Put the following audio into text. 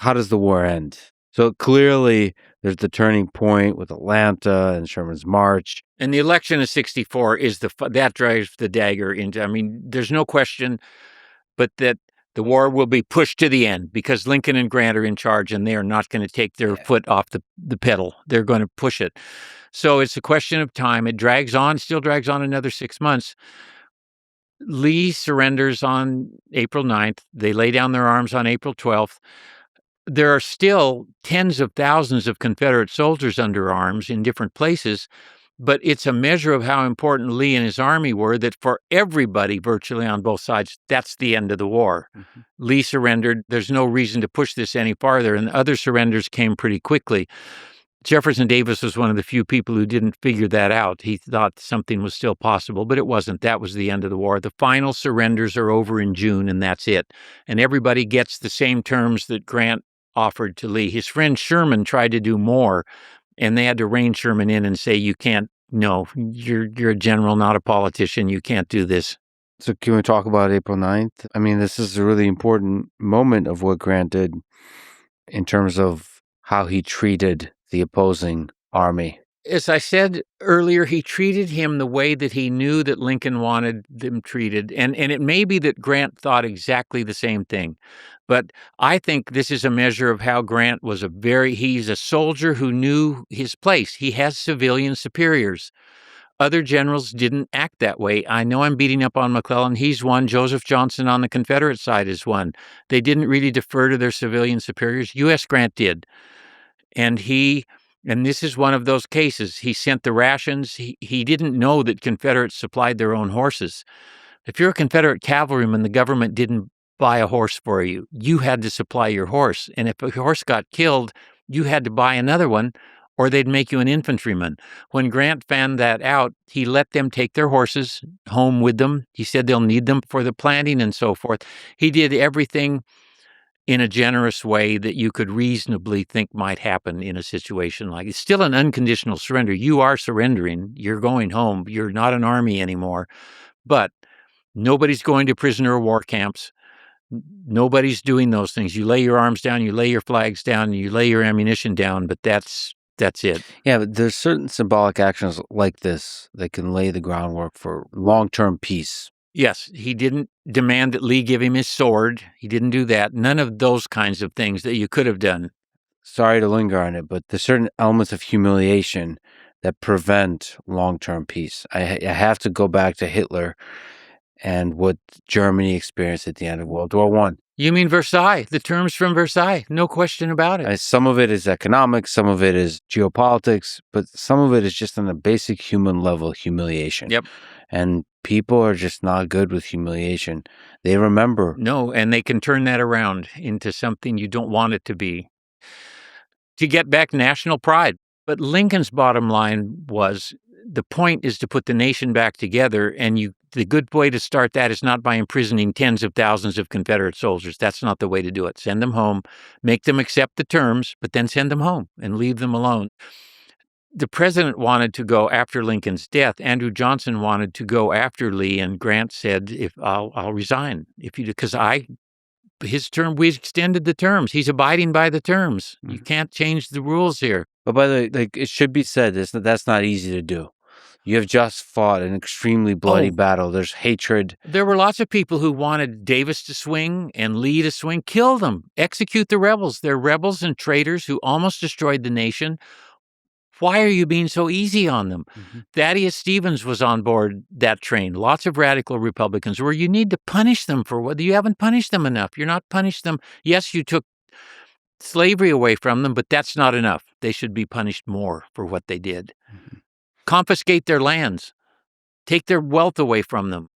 how does the war end? So clearly there's the turning point with Atlanta and Sherman's march. And the election of 64 is that drives the dagger into, I mean, there's no question, but that the war will be pushed to the end because Lincoln and Grant are in charge and they are not going to take their foot off the pedal. They're going to push it. So it's a question of time. It drags on, still drags on another 6 months. Lee surrenders on April 9th. They lay down their arms on April 12th. There are still tens of thousands of Confederate soldiers under arms in different places, but it's a measure of how important Lee and his army were that for everybody virtually on both sides, that's the end of the war. Mm-hmm. Lee surrendered. There's no reason to push this any farther, and other surrenders came pretty quickly. Jefferson Davis was one of the few people who didn't figure that out. He thought something was still possible, but it wasn't. That was the end of the war. The final surrenders are over in June, and that's it. And everybody gets the same terms that Grant offered to Lee. His friend Sherman tried to do more, and they had to rein Sherman in and say, you can't, no, you're a general, not a politician. You can't do this. So can we talk about April 9th? I mean, this is a really important moment of what Grant did in terms of how he treated the opposing army. As I said earlier, he treated him the way that he knew that Lincoln wanted them treated. And it may be that Grant thought exactly the same thing. But I think this is a measure of how Grant was he's a soldier who knew his place. He has civilian superiors. Other generals didn't act that way. I know I'm beating up on McClellan. He's one. Joseph Johnson on the Confederate side is one. They didn't really defer to their civilian superiors. U.S. Grant did. And this is one of those cases. He sent the rations. He didn't know that Confederates supplied their own horses. If you're a Confederate cavalryman, the government didn't buy a horse for you. You had to supply your horse. And if a horse got killed, you had to buy another one, or they'd make you an infantryman. When Grant found that out, he let them take their horses home with them. He said they'll need them for the planting and so forth. He did everything in a generous way that you could reasonably think might happen in a situation like it's still an unconditional surrender. You are surrendering. You're going home. You're not an army anymore. But nobody's going to prisoner of war camps. Nobody's doing those things. You lay your arms down, you lay your flags down, you lay your ammunition down, but that's it. Yeah, but there's certain symbolic actions like this that can lay the groundwork for long-term peace. Yes, he didn't demand that Lee give him his sword. He didn't do that. None of those kinds of things that you could have done. Sorry to linger on it, but there's certain elements of humiliation that prevent long-term peace. I have to go back to Hitler and what Germany experienced at the end of World War I. You mean Versailles, the terms from Versailles, no question about it. Some of it is economics, some of it is geopolitics, but some of it is just on a basic human level humiliation. Yep. And people are just not good with humiliation. They remember. No, and they can turn that around into something you don't want it to be. To get back national pride. But Lincoln's bottom line was, the point is to put the nation back together, and the good way to start that is not by imprisoning tens of thousands of Confederate soldiers. That's not the way to do it. Send them home, make them accept the terms, but then send them home and leave them alone. The president wanted to go after Lincoln's death. Andrew Johnson wanted to go after Lee, and Grant said, "If I'll resign if you do, because his term, we extended the terms. He's abiding by the terms. You can't change the rules here." But by the way, it should be said, that's not easy to do. You have just fought an extremely bloody battle. There's hatred. There were lots of people who wanted Davis to swing and Lee to swing. Kill them. Execute the rebels. They're rebels and traitors who almost destroyed the nation. Why are you being so easy on them? Mm-hmm. Thaddeus Stevens was on board that train. Lots of radical Republicans where you need to punish them for what you haven't punished them enough. You're not punished them. Yes, you took slavery away from them, but that's not enough. They should be punished more for what they did. Mm-hmm. Confiscate their lands. Take their wealth away from them.